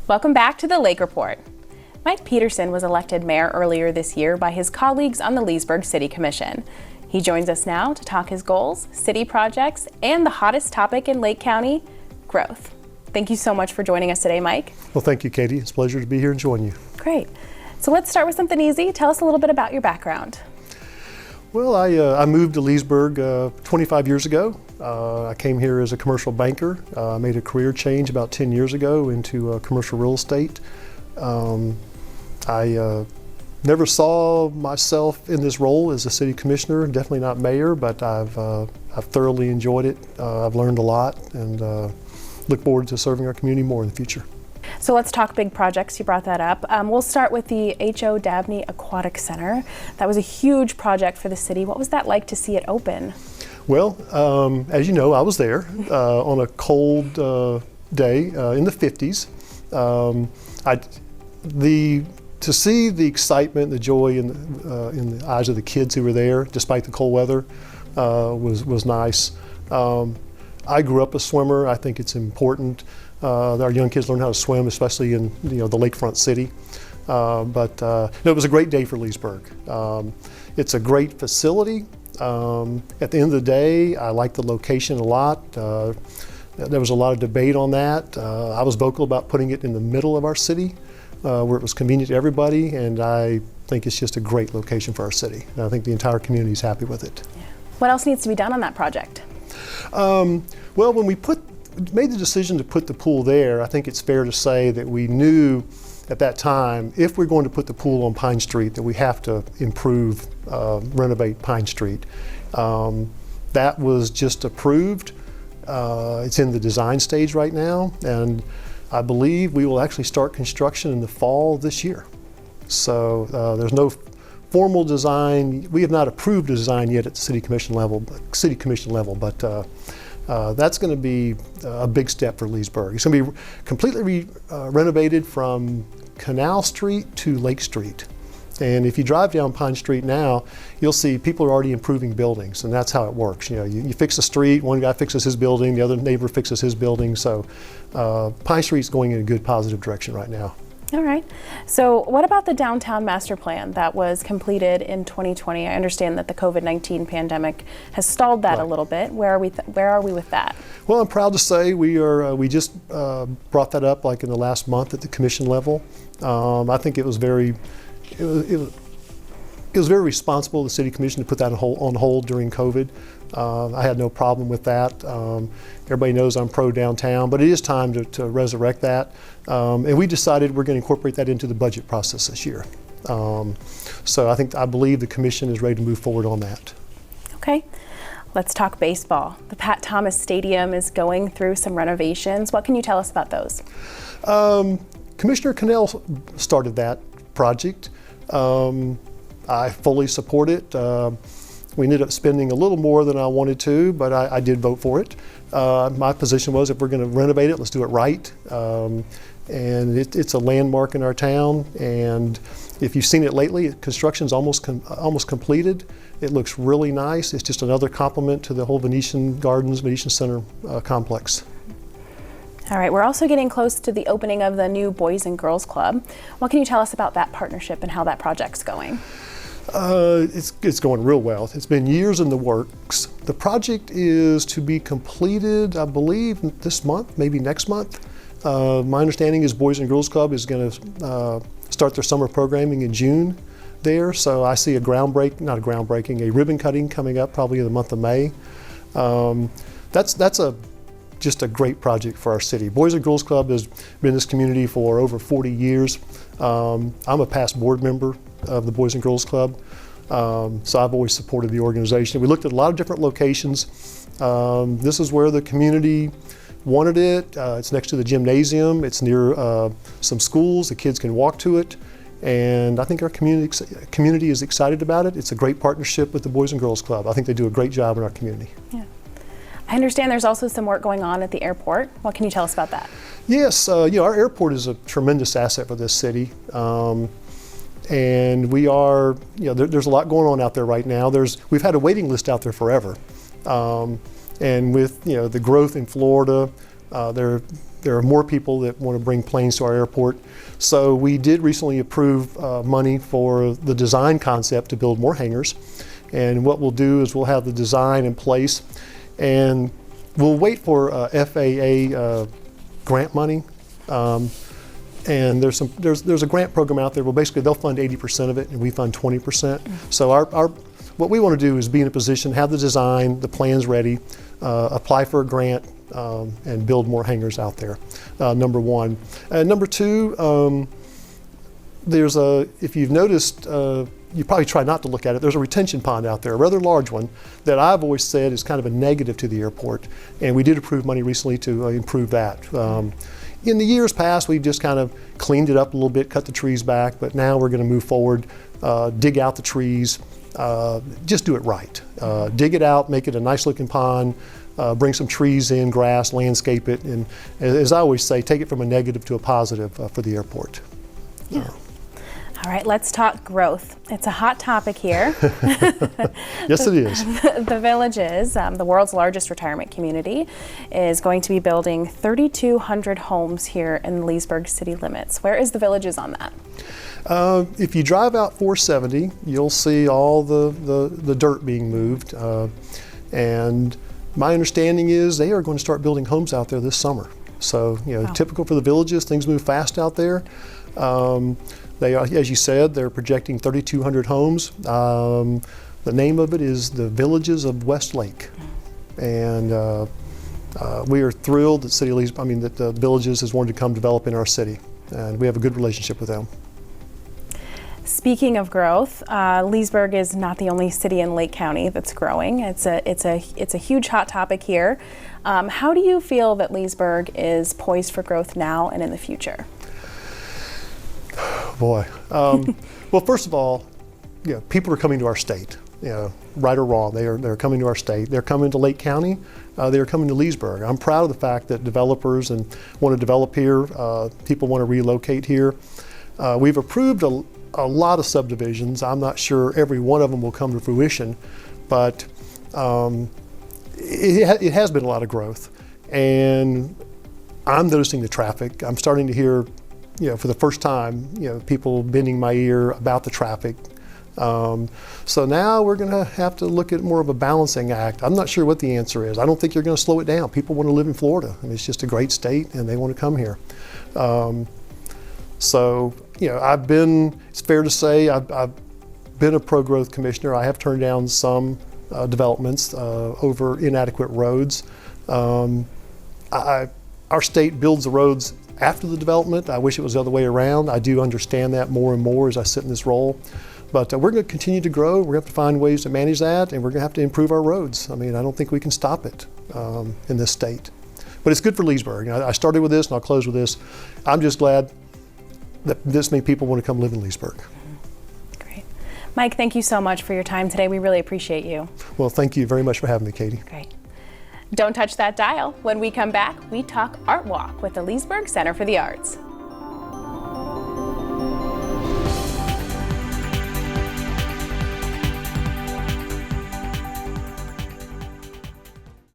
Welcome back to the Lake Report. Mike Pederson was elected mayor earlier this year by his colleagues on the Leesburg City Commission. He joins us now to talk his goals, city projects, and the hottest topic in Lake County, growth. Thank you so much for joining us today, Mike. Well, thank you, Katie. It's a pleasure to be here and join you. Great. So let's start with something easy. Tell us a little bit about your background. Well, I moved to Leesburg 25 years ago. I came here as a commercial banker. I made a career change about 10 years ago into commercial real estate. I never saw myself in this role as a city commissioner, definitely not mayor, but I've thoroughly enjoyed it. I've learned a lot and look forward to serving our community more in the future. So let's talk big projects. You brought that up. We'll start with the H.O. Dabney Aquatic Center. That was a huge project for the city. What was that like to see it open? Well, as you know, I was there on a cold day in the 50s. To see the excitement, the joy in the eyes of the kids who were there, despite the cold weather, was nice. I grew up a swimmer. I think it's important that our young kids learn how to swim, especially in the Lakefront City. It was a great day for Leesburg. It's a great facility. At the end of the day, I like the location a lot. There was a lot of debate on that. I was vocal about putting it in the middle of our city, where it was convenient to everybody, and I think it's just a great location for our city. And I think the entire community is happy with it. Yeah. What else needs to be done on that project? Well, when we made the decision to put the pool there, I think it's fair to say that we knew at that time, if we're going to put the pool on Pine Street, that we have to improve, renovate Pine Street. That was just approved. It's in the design stage right now, and I believe we will actually start construction in the fall of this year. So there's no formal design. We have not approved a design yet at the city commission level, but that's going to be a big step for Leesburg. It's going to be completely renovated from Canal Street to Lake Street. And if you drive down Pine Street now, you'll see people are already improving buildings, and that's how it works. You fix a street, one guy fixes his building, the other neighbor fixes his building. So Pine Street's going in a good, positive direction right now. All right. So what about the downtown master plan that was completed in 2020? I understand that the COVID-19 pandemic has stalled that a little bit. Where are we with that? Well, I'm proud to say we just brought that up like in the last month at the commission level. I think it was very responsible of the city commission to put that on hold during COVID. I had no problem with that. Everybody knows I'm pro downtown, but it is time to resurrect that. And we decided we're going to incorporate that into the budget process this year. So I believe the commission is ready to move forward on that. Okay. Let's talk baseball. The Pat Thomas Stadium is going through some renovations. What can you tell us about those? Commissioner Cannell started that project. I fully support it. We ended up spending a little more than I wanted to, but I did vote for it. My position was if we're going to renovate it, let's do it right. And it's a landmark in our town, and if you've seen it lately, construction's almost completed. It looks really nice. It's just another compliment to the whole Venetian Gardens, Venetian Center complex. All right, we're also getting close to the opening of the new Boys and Girls Club. What can you tell us about that partnership and how that project's going? It's going real well. It's been years in the works. The project is to be completed, I believe, this month, maybe next month. My understanding is Boys and Girls Club is going to start their summer programming in June there. So I see a ribbon cutting coming up probably in the month of May. That's just a great project for our city. Boys and Girls Club has been in this community for over 40 years. I'm a past board member of the Boys and Girls Club, so I've always supported the organization. We looked at a lot of different locations. This is where the community wanted it. It's next to the gymnasium. It's near some schools. The kids can walk to it. And I think our community is excited about it. It's a great partnership with the Boys and Girls Club. I think they do a great job in our community. Yeah. I understand there's also some work going on at the airport. What can you tell us about that? Yes, our airport is a tremendous asset for this city. And we are, there's a lot going on out there right now. We've had a waiting list out there forever. And with, the growth in Florida, There are more people that want to bring planes to our airport. So we did recently approve money for the design concept to build more hangars. And what we'll do is we'll have the design in place, and we'll wait for FAA grant money. And there's a grant program out there. Well, basically they'll fund 80% of it, and we fund 20%. So what we want to do is be in a position, have the design, the plans ready, apply for a grant, and build more hangars out there. Number one. Number two, if you've noticed, you probably try not to look at it, there's a retention pond out there, a rather large one, that I've always said is kind of a negative to the airport. And we did approve money recently to improve that. In the years past, we've just kind of cleaned it up a little bit, cut the trees back, but now we're going to move forward, dig out the trees, just do it right. Dig it out, make it a nice looking pond, bring some trees in, grass, landscape it, and as I always say, take it from a negative to a positive for the airport. Yeah. All right, let's talk growth. It's a hot topic here. Yes, it is. The Villages, the world's largest retirement community, is going to be building 3,200 homes here in the Leesburg city limits. Where is the Villages on that? If you drive out 470, you'll see all the dirt being moved. And my understanding is they are going to start building homes out there this summer. So, typical for the Villages, things move fast out there. They are, as you said, they're projecting 3,200 homes. The name of it is the Villages of West Lake. And we are thrilled that that the Villages has wanted to come develop in our city. And we have a good relationship with them. Speaking of growth, Leesburg is not the only city in Lake County that's growing. It's a huge hot topic here. How do you feel that Leesburg is poised for growth now and in the future? Boy, well, first of all, people are coming to our state. Right or wrong, they're coming to our state. They're coming to Lake County. They're coming to Leesburg. I'm proud of the fact that developers want to develop here. People want to relocate here. We've approved a lot of subdivisions. I'm not sure every one of them will come to fruition, but it has been a lot of growth. And I'm noticing the traffic. I'm starting to hear, for the first time, people bending my ear about the traffic. So now we're going to have to look at more of a balancing act. I'm not sure what the answer is. I don't think you're going to slow it down. People want to live in Florida. It's just a great state, and they want to come here. So, it's fair to say I've been a pro-growth commissioner. I have turned down some developments over inadequate roads. Our state builds the roads after the development. I wish it was the other way around. I do understand that more and more as I sit in this role. But we're going to continue to grow. We're going to have to find ways to manage that, and we're going to have to improve our roads. I don't think we can stop it in this state. But it's good for Leesburg. I started with this, and I'll close with this. I'm just glad that this many people want to come live in Leesburg. Great. Mike, thank you so much for your time today. We really appreciate you. Well, thank you very much for having me, Katie. Great. Don't touch that dial. When we come back, we talk Art Walk with the Leesburg Center for the Arts.